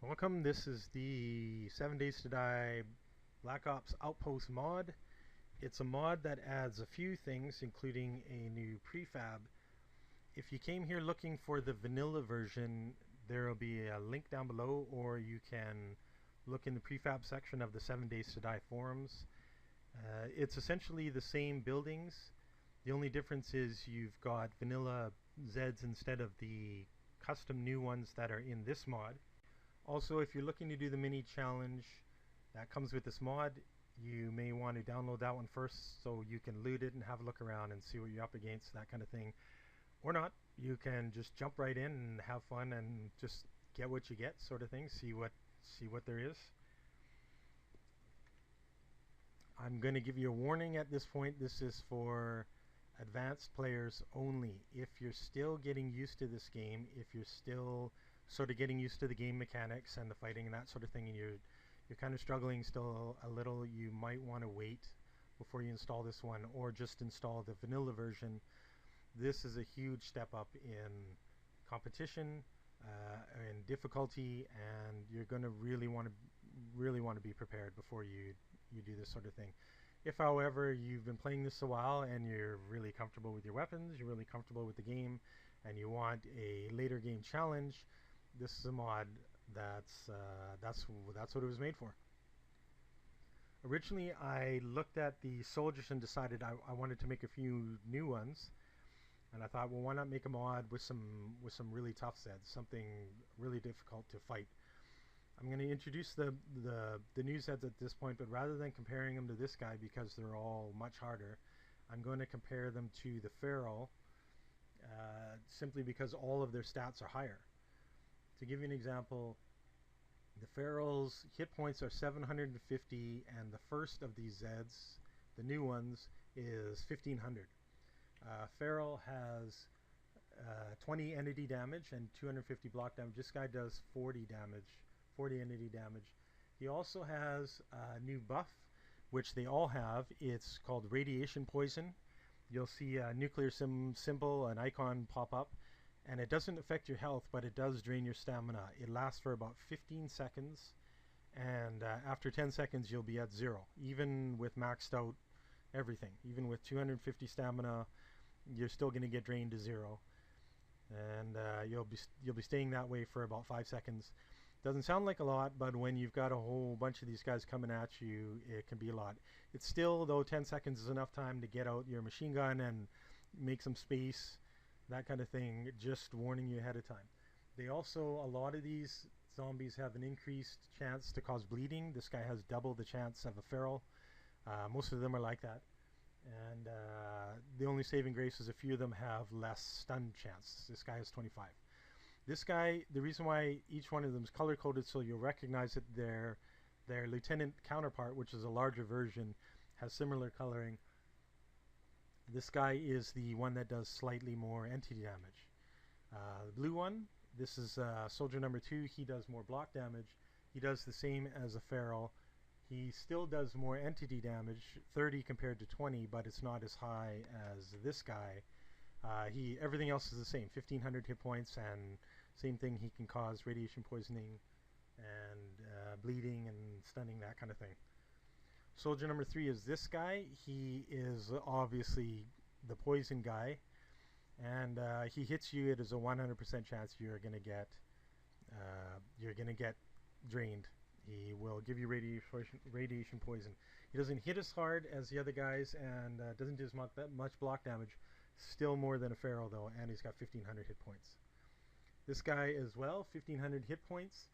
Welcome, this is the 7 Days to Die Black Ops Outpost mod. It's a mod that adds a few things, including a new prefab. If you came here looking for the vanilla version, there will be a link down below, or you can look in the prefab section of the 7 Days to Die forums. It's essentially the same buildings. The only difference is you've got vanilla Zeds instead of the custom new ones that are in this mod. Also, if you're looking to do the mini challenge that comes with this mod, you may want to download that one first so you can loot it and have a look around and see what you're up against, that kind of thing. Or not, you can just jump right in and have fun and just get what you get, sort of thing. See what there is. I'm going to give you a warning at this point. This is for advanced players only. If you're still getting used to this game, if you're still sort of getting used to the game mechanics and the fighting and that sort of thing, and you're kind of struggling still a little, you might want to wait before you install this one, or just install the vanilla version. This is a huge step up in competition and difficulty, and you're going to really want to be prepared before you do this sort of thing. If, however, you've been playing this a while and you're really comfortable with your weapons, you're really comfortable with the game, and you want a later game challenge, this is a mod that's what it was made for. Originally, I looked at the soldiers and decided I wanted to make a few new ones, and I thought, well, why not make a mod with some really tough Zeds, something really difficult to fight. I'm going to introduce the new Zeds at this point, but rather than comparing them to this guy because they're all much harder, I'm going to compare them to the Feral, simply because all of their stats are higher. To give you an example, the Feral's hit points are 750, and the first of these Zeds, the new ones, is 1500. Feral has 20 entity damage and 250 block damage. This guy does 40 entity damage. He also has a new buff, which they all have. It's called radiation poison. You'll see a nuclear symbol, an icon pop up, and it doesn't affect your health, but it does drain your stamina. It lasts for about 15 seconds, and after 10 seconds you'll be at zero, even with maxed out everything. Even with 250 stamina, you're still going to get drained to zero, and you'll be staying that way for about 5 seconds. Doesn't sound like a lot, but when you've got a whole bunch of these guys coming at you, it can be a lot. It's still, though, 10 seconds is enough time to get out your machine gun and make some space, that kind of thing, just warning you ahead of time. They also, a lot of these zombies have an increased chance to cause bleeding. This guy has double the chance of a Feral. Most of them are like that. And the only saving grace is a few of them have less stun chance. This guy has 25. This guy, the reason why each one of them is color coded so you'll recognize it, their lieutenant counterpart, which is a larger version, has similar coloring. This guy is the one that does slightly more entity damage. The blue one, this is soldier number 2. He does more block damage. He does the same as a Feral. He still does more entity damage, 30 compared to 20, but it's not as high as this guy. Everything else is the same, 1500 hit points, and same thing, he can cause radiation poisoning and bleeding and stunning, that kind of thing. Soldier number 3 is this guy. He is obviously the poison guy, and he hits you, it is a 100% chance you're gonna get drained. He will give you radiation poison. He doesn't hit as hard as the other guys, and doesn't do as much block damage. Still more than a Feral, though, and he's got 1500 hit points. This guy as well, 1500 hit points.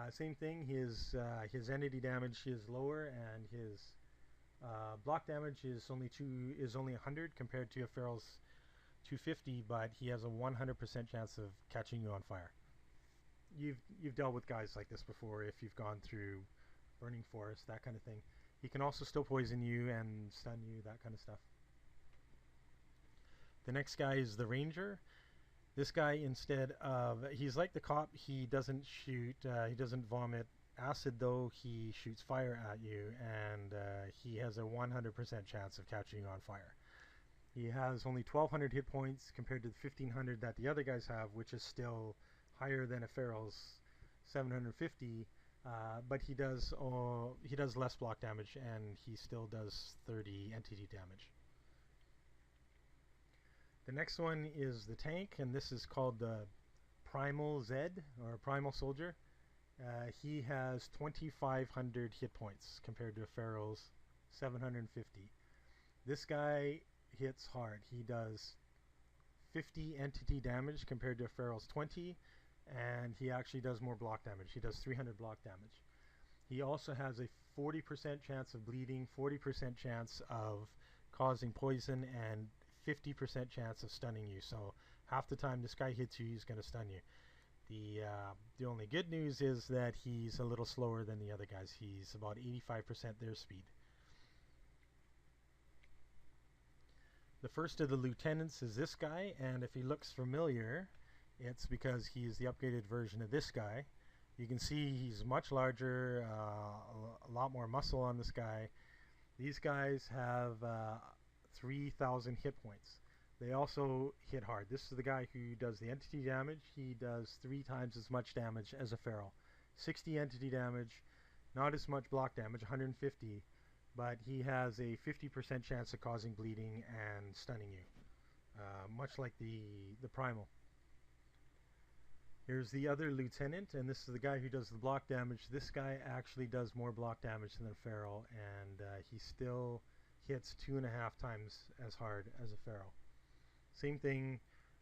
Same thing. His entity damage is lower, and his block damage is only 100 compared to a Feral's 250, but he has a 100% chance of catching you on fire. You've dealt with guys like this before if you've gone through burning forest, that kind of thing. He can also still poison you and stun you, that kind of stuff. The next guy is the ranger. This guy, instead of, he's like the cop, he doesn't shoot, he doesn't vomit acid, though. He shoots fire at you, and he has a 100% chance of catching you on fire. He has only 1200 hit points compared to the 1500 that the other guys have, which is still higher than a Feral's 750, but he does less block damage, and he still does 30 entity damage. The next one is the tank, and this is called the Primal Zed, or Primal Soldier. He has 2,500 hit points compared to a Feral's 750. This guy hits hard. He does 50 entity damage compared to a Feral's 20, and he actually does more block damage. He does 300 block damage. He also has a 40% chance of bleeding, 40% chance of causing poison, and 50% chance of stunning you. So half the time this guy hits you, he's going to stun you. The only good news is that he's a little slower than the other guys. He's about 85% their speed. The first of the lieutenants is this guy, and if he looks familiar, it's because he's the upgraded version of this guy. You can see he's much larger, a lot more muscle on this guy. These guys have 3,000 hit points. They also hit hard. This is the guy who does the entity damage. He does 3 times as much damage as a Feral. 60 entity damage, not as much block damage, 150, but he has a 50% chance of causing bleeding and stunning you, much like the Primal. Here's the other lieutenant, and this is the guy who does the block damage. This guy actually does more block damage than a Feral, and he still hits 2.5 times as hard as a Feral. Same thing,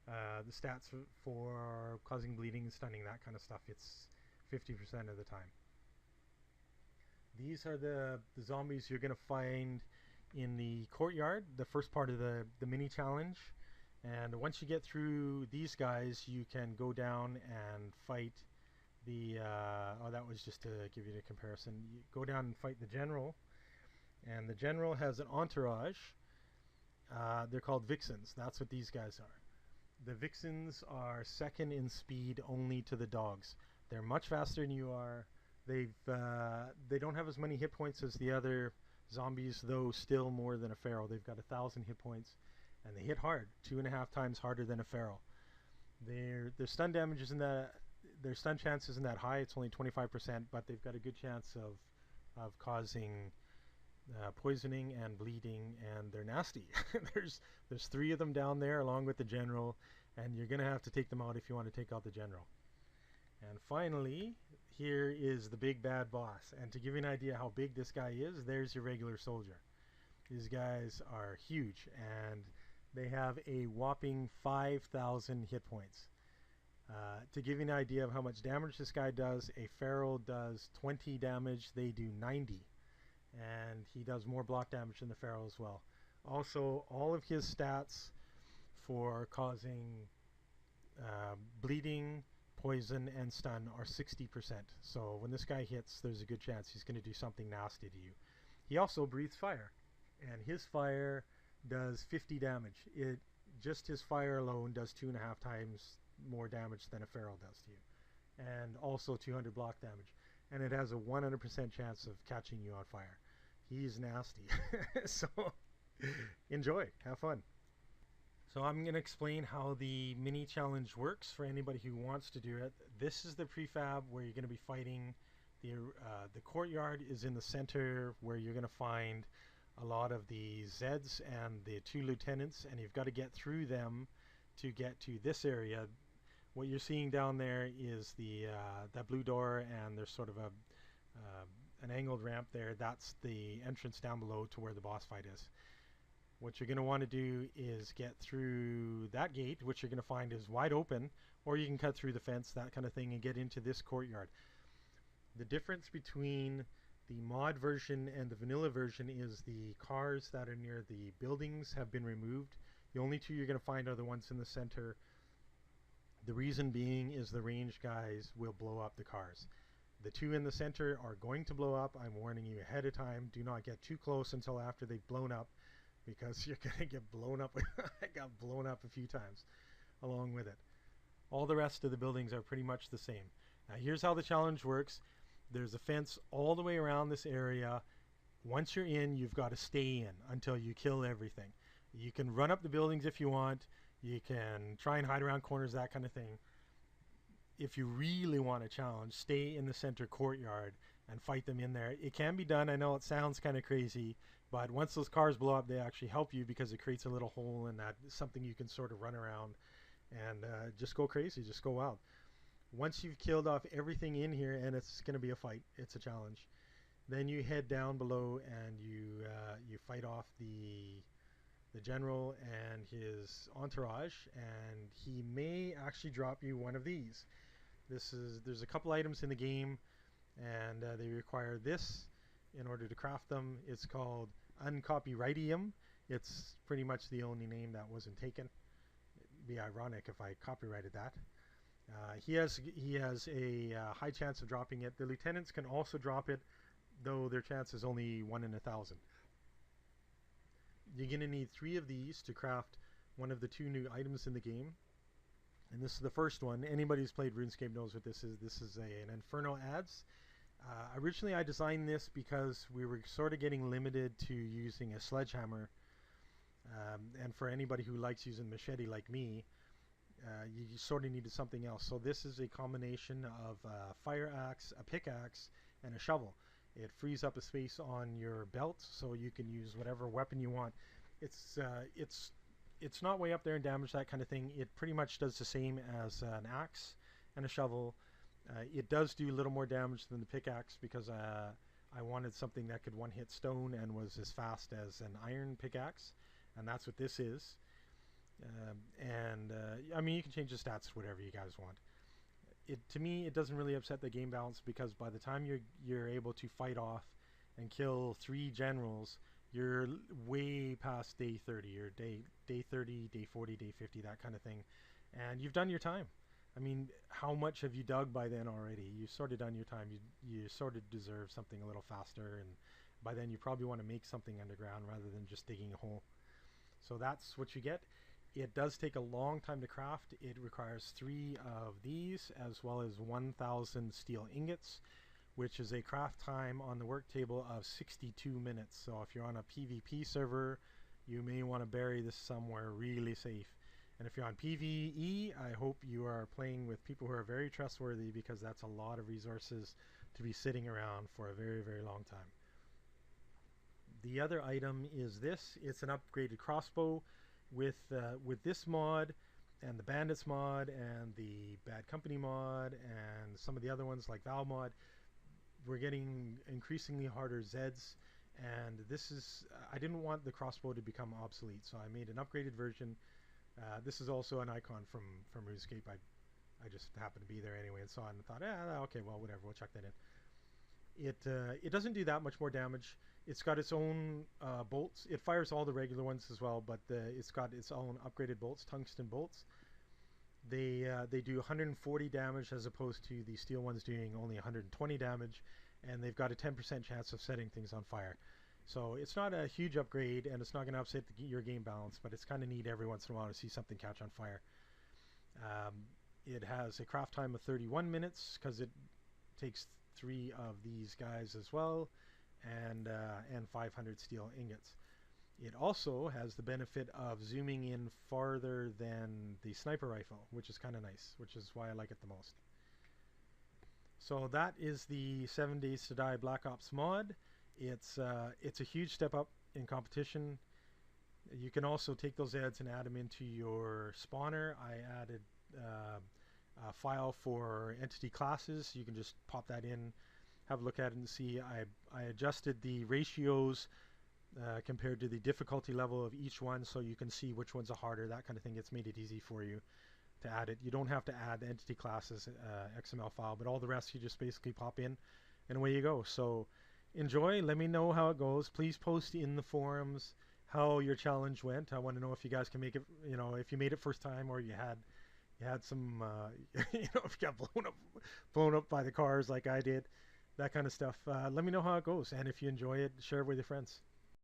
the stats for causing bleeding and stunning, that kind of stuff, it's 50% of the time. These are the zombies you're going to find in the courtyard, the first part of the mini challenge. And once you get through these guys, you can go down and fight the, oh, that was just to give you the comparison. You go down and fight the general, and the general has an entourage. They're called Vixens. That's what these guys are. The Vixens are second in speed only to the dogs. They're much faster than you are. They don't have as many hit points as the other zombies, though still more than a Feral. They've got 1,000 hit points, and they hit hard, 2.5 times harder than a Feral. Their stun damage isn't that, their stun chance isn't that high. It's only 25%, but they've got a good chance of causing poisoning and bleeding, and they're nasty. There's 3 of them down there along with the general, and you're gonna have to take them out if you want to take out the general. And finally, here is the big bad boss. And to give you an idea how big this guy is, there's your regular soldier. These guys are huge, and they have a whopping 5,000 hit points. To give you an idea of how much damage this guy does, a Feral does 20 damage, they do 90. And he does more block damage than the Feral as well. Also, all of his stats for causing bleeding, poison, and stun are 60%. So when this guy hits, there's a good chance he's going to do something nasty to you. He also breathes fire, and his fire does 50 damage. Just his fire alone does 2.5 times more damage than a Feral does to you, and also 200 block damage. And it has a 100% chance of catching you on fire. He's nasty. So enjoy, have fun. So I'm going to explain how the mini challenge works for anybody who wants to do it. This is the prefab where you're going to be fighting. The courtyard is in the center where you're going to find a lot of the Zeds and the 2 lieutenants, and you've got to get through them to get to this area. What you're seeing down there is that blue door, and there's sort of an angled ramp there. That's the entrance down below to where the boss fight is. What you're going to want to do is get through that gate, which you're going to find is wide open, or you can cut through the fence, that kind of thing, and get into this courtyard. The difference between the mod version and the vanilla version is the cars that are near the buildings have been removed. The only 2 you're going to find are the ones in the center. The reason being is the range guys will blow up the cars. The 2 in the center are going to blow up. I'm warning you ahead of time. Do not get too close until after they've blown up, because you're going to get blown up. I got blown up a few times along with it. All the rest of the buildings are pretty much the same. Now here's how the challenge works. There's a fence all the way around this area. Once you're in, you've got to stay in until you kill everything. You can run up the buildings if you want. You can try and hide around corners, that kind of thing. if you really want a challenge, stay in the center courtyard and fight them in there. It can be done. I know it sounds kind of crazy, but once those cars blow up, they actually help you because it creates a little hole in that, something you can sort of run around and just go crazy, just go wild. Once you've killed off everything in here, and it's going to be a fight, it's a challenge, then you head down below and you fight off the general and his entourage, and he may actually drop you one of these. There's a couple items in the game, and they require this in order to craft them. It's called uncopyrightium. It's pretty much the only name that wasn't taken. It'd be ironic if I copyrighted that. He has a high chance of dropping it. The lieutenants can also drop it, though their chance is only 1 in 1,000. You're going to need 3 of these to craft one of the 2 new items in the game. And this is the first one. Anybody who's played RuneScape knows what this is. This is an Inferno Adze. Originally I designed this because we were sort of getting limited to using a sledgehammer. And for anybody who likes using machete like me, you sort of needed something else. So this is a combination of a fire axe, a pickaxe, and a shovel. It frees up a space on your belt so you can use whatever weapon you want. It's not way up there in damage, that kind of thing. It pretty much does the same as an axe and a shovel. It does do a little more damage than the pickaxe because I wanted something that could one-hit stone and was as fast as an iron pickaxe, and that's what this is. I mean, you can change the stats whatever you guys want. To me, it doesn't really upset the game balance because by the time you're able to fight off and kill 3 generals, you're way past day 30 or day 30, day 40, day 50, that kind of thing, and you've done your time. I mean, how much have you dug by then already? You've sort of done your time. You sort of deserve something a little faster, and by then you probably want to make something underground rather than just digging a hole. So that's what you get. It does take a long time to craft. It requires 3 of these as well as 1,000 steel ingots, which is a craft time on the work table of 62 minutes. So if you're on a PvP server, you may want to bury this somewhere really safe. And if you're on PvE, I hope you are playing with people who are very trustworthy, because that's a lot of resources to be sitting around for a very, very long time. The other item is this. It's an upgraded crossbow. With this mod and the Bandits mod and the Bad Company mod and some of the other ones like Val mod, we're getting increasingly harder Zeds, and this is, I didn't want the crossbow to become obsolete, so I made an upgraded version. This is also an icon from RuneScape. I just happened to be there anyway and saw it and thought, okay, well, whatever, we'll chuck that in. It doesn't do that much more damage. It's got its own bolts. It fires all the regular ones as well, but it's got its own upgraded bolts, tungsten bolts. They do 140 damage as opposed to the steel ones doing only 120 damage, and they've got a 10% chance of setting things on fire. So it's not a huge upgrade, and it's not going to upset your game balance, but it's kind of neat every once in a while to see something catch on fire. It has a craft time of 31 minutes because it takes 3 of these guys as well, and 500 steel ingots. It also has the benefit of zooming in farther than the sniper rifle, which is kind of nice, which is why I like it the most. So that is the 7 Days to Die Black Ops mod. It's a huge step up in competition. You can also take those ads and add them into your spawner. I added a file for entity classes. You can just pop that in, have a look at it and see. I adjusted the ratios compared to the difficulty level of each one, so you can see which ones are harder, that kind of thing. It's made it easy for you to add it. You don't have to add the entity classes XML file, but all the rest you just basically pop in and away you go. So enjoy. Let me know how it goes. Please post in the forums how your challenge went. I want to know if you guys can make it, you know, if you made it first time, or you had some you know, if you got blown up by the cars like I did, that kind of stuff. Let me know how it goes, and if you enjoy it, share it with your friends.